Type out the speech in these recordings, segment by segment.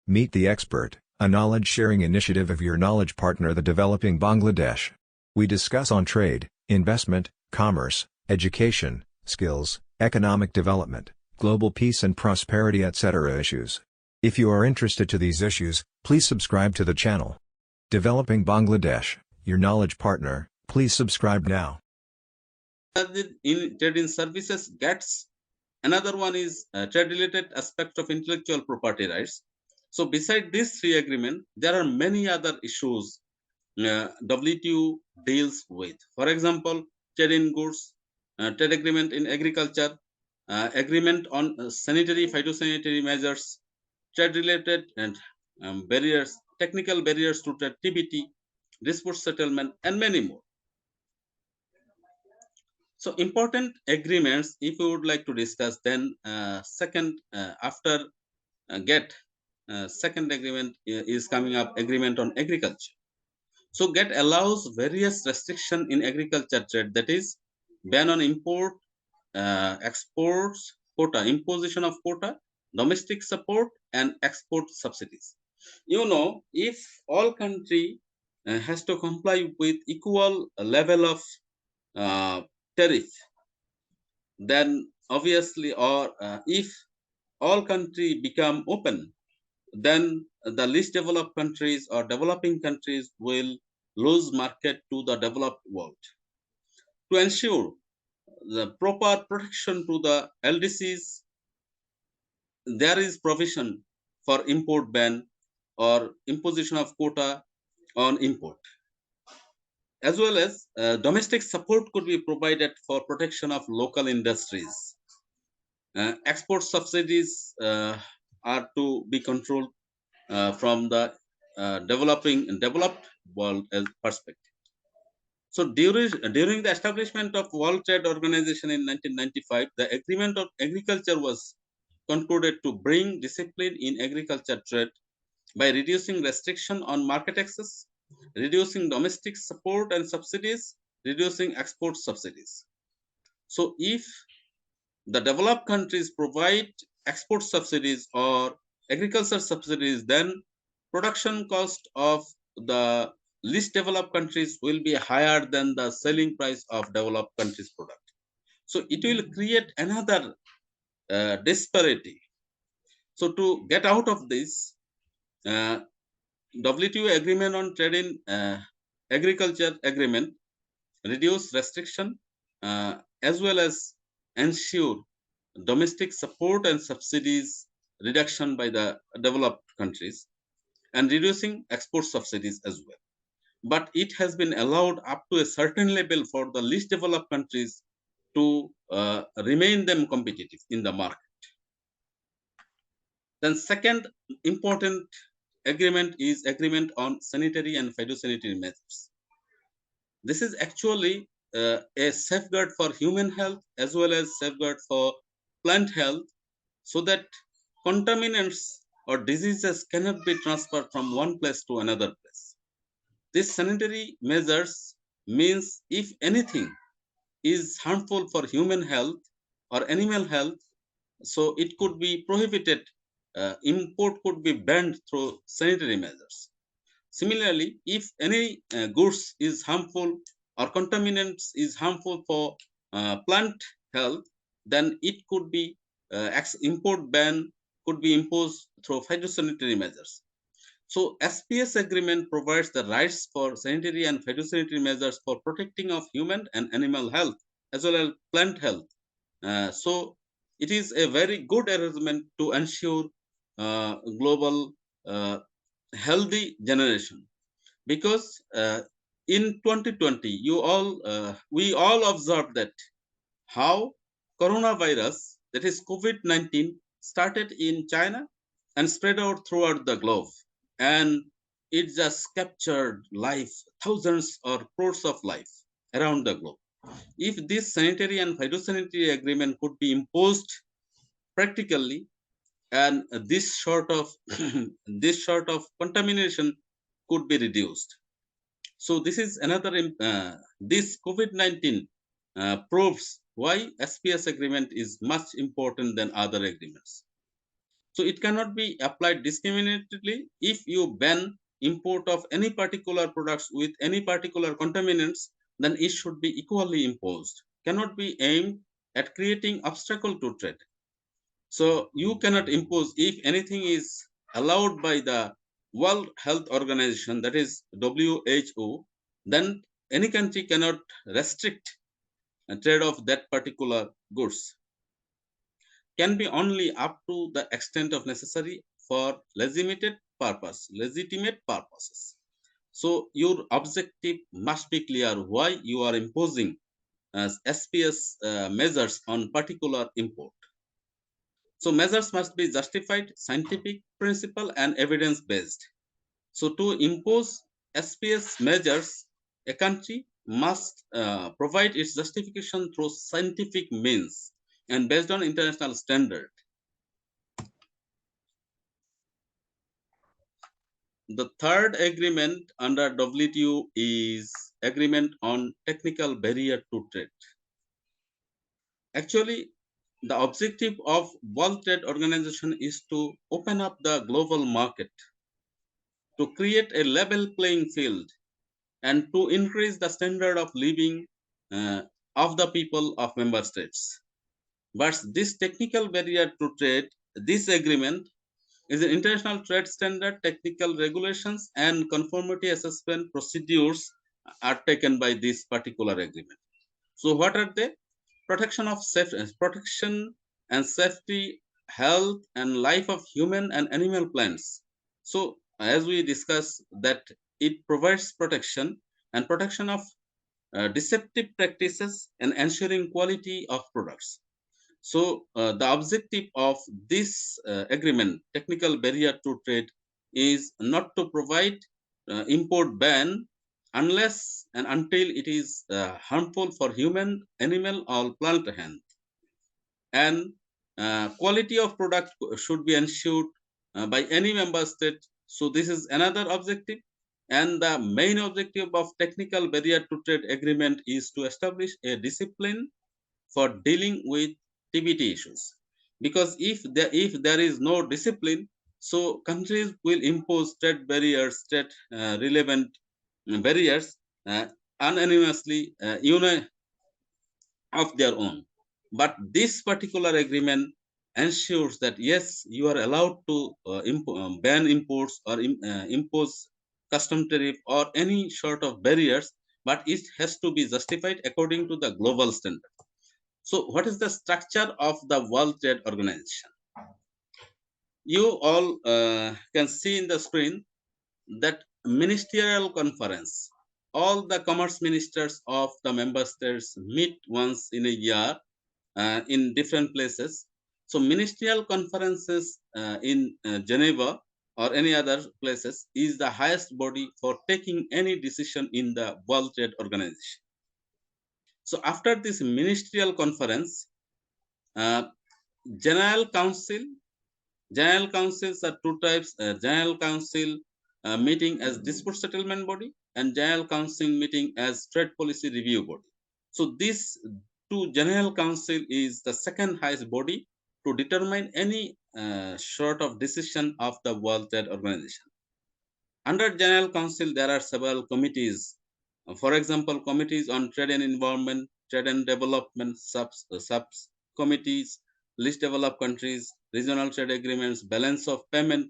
Meet the Expert, a knowledge-sharing initiative of your knowledge partner, the Developing Bangladesh. We discuss on trade, investment, commerce, education, skills, economic development, global peace and prosperity, etc. issues. If you are interested to these issues, please subscribe to the channel. Developing Bangladesh, your knowledge partner, please subscribe now. In trade in services, GATTs. Another one is trade-related aspect of intellectual property rights. So beside these three agreements, there are many other issues WTO deals with. For example, trade in goods, trade agreement in agriculture, agreement on sanitary phytosanitary measures, trade-related and barriers, technical barriers to trade, TBT, dispute settlement, and many more. So important agreements, if you would like to discuss, then second after GATT, second agreement is coming up, agreement on agriculture. So GATT allows various restriction in agriculture trade, that is ban on import, exports, quota, imposition of quota, domestic support, and export subsidies. You know, if all country has to comply with equal level of tariff, then obviously, or if all country become open, then the least developed countries or developing countries will lose market to the developed world. To ensure the proper protection to the LDCs, there is provision for import ban or imposition of quota on import, as well as domestic support could be provided for protection of local industries. Export subsidies are to be controlled from the developed world perspective. So during the establishment of World Trade Organization in 1995, the agreement on agriculture was concluded to bring discipline in agriculture trade by reducing restriction on market access, reducing domestic support and subsidies, reducing export subsidies. So if the developed countries provide export subsidies or agriculture subsidies, then production cost of the least developed countries will be higher than the selling price of developed countries' product. So it will create another disparity. So to get out of this, WTO agreement on trade in agriculture agreement reduce restriction as well as ensure domestic support and subsidies reduction by the developed countries and reducing export subsidies as well. But it has been allowed up to a certain level for the least developed countries to remain them competitive in the market. Then second important agreement is agreement on sanitary and phytosanitary measures. This is actually a safeguard for human health as well as safeguard for plant health, so that contaminants or diseases cannot be transferred from one place to another place. These sanitary measures means if anything is harmful for human health or animal health, so it could be prohibited. Import could be banned through sanitary measures. Similarly, if any goods is harmful or contaminants is harmful for plant health, then it could be import ban could be imposed through phytosanitary measures. So SPS agreement provides the rights for sanitary and phytosanitary measures for protecting of human and animal health as well as plant health. So it is a very good arrangement to ensure global healthy generation, because in 2020 we all observed that how coronavirus, that is COVID-19, started in China and spread out throughout the globe, and it just captured life, thousands or crores of life around the globe. If this sanitary and phytosanitary agreement could be imposed practically, and this sort of this sort of contamination could be reduced. So this is another this COVID-19 proves why SPS agreement is much important than other agreements. So it cannot be applied discriminatorily. If you ban import of any particular products with any particular contaminants, then it should be equally imposed. Cannot be aimed at creating obstacle to trade. So you cannot impose if anything is allowed by the World Health Organization, that is WHO, then any country cannot restrict a trade of that particular goods. Can be only up to the extent of necessary for legitimate purposes. So your objective must be clear why you are imposing SPS measures on particular import. So measures must be justified, scientific, principle, and evidence based. So to impose SPS measures, a country must provide its justification through scientific means and based on international standard. The third agreement under WTO is agreement on technical barrier to trade. Actually, the objective of World Trade Organization is to open up the global market, to create a level playing field, and to increase the standard of living uh, of the people of member states. But this technical barrier to trade, this agreement is an international trade standard, technical regulations, and conformity assessment procedures are taken by this particular agreement. So what are they? Protection and safety, health and life of human and animal plants. So as we discussed that it provides protection and protection of deceptive practices and ensuring quality of products. So the objective of this agreement, technical barrier to trade, is not to provide import ban unless and until it is harmful for human, animal, or plant health. And quality of product should be ensured by any member state. So this is another objective. And the main objective of technical barrier to trade agreement is to establish a discipline for dealing with TBT issues. Because if there is no discipline, so countries will impose trade barriers, trade relevant barriers unanimously, of their own. But this particular agreement ensures that yes, you are allowed to ban imports or impose custom tariff or any sort of barriers, but it has to be justified according to the global standard. So, what is the structure of the World Trade Organization? You all can see in the screen that ministerial conference. All the commerce ministers of the member states meet once in a year in different places. So, ministerial conferences in Geneva or any other places is the highest body for taking any decision in the World Trade Organization. So, after this ministerial conference, uh, General Council. General councils are two types. General Council meeting as dispute settlement body and General Council meeting as trade policy review body. So this two General Council is the second highest body to determine any sort of decision of the World Trade Organization. Under General Council, there are several committees. For example, committees on trade and environment, trade and development, subs committees, least developed countries, regional trade agreements, balance of payment,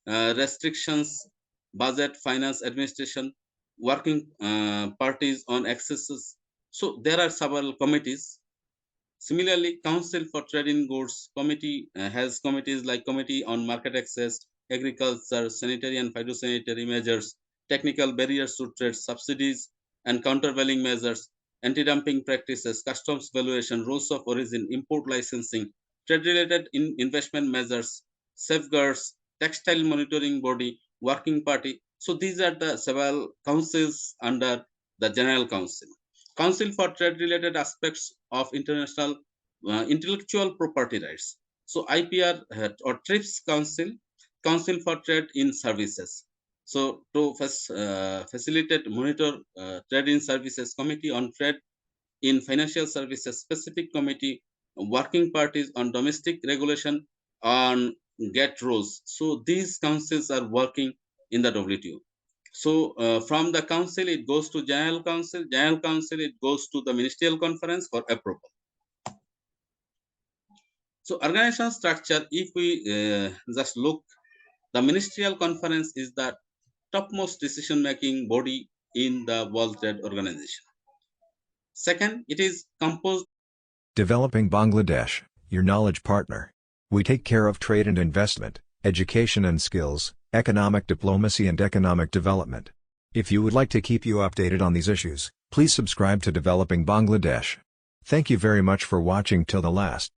restrictions, budget, finance, administration, working parties on excesses. So there are several committees. Similarly, Council for Trade in Goods Committee has committees like Committee on Market Access, Agriculture, Sanitary and Phytosanitary Measures, Technical Barriers to Trade, Subsidies and Countervailing Measures, Anti-dumping Practices, Customs Valuation, Rules of Origin, Import Licensing, Trade-related investment measures, Safeguards, Textile Monitoring Body, Working Party. So these are the several councils under the General Council. Council for Trade related aspects of international intellectual property rights. So IPR or TRIPS Council, Council for Trade in Services. So to facilitate, monitor trade in services, Committee on Trade in Financial Services, specific committee, working parties on domestic regulation on GATT rules. So these councils are working in the WTO. So from the council, it goes to General Council. General Council, it goes to the Ministerial Conference for approval. So organization structure, if we just look, the Ministerial Conference is the topmost decision-making body in the World Trade Organization. Second, it is composed. Developing Bangladesh, your knowledge partner. We take care of trade and investment, education and skills, economic diplomacy and economic development. If you would like to keep you updated on these issues, please subscribe to Developing Bangladesh. Thank you very much for watching till the last.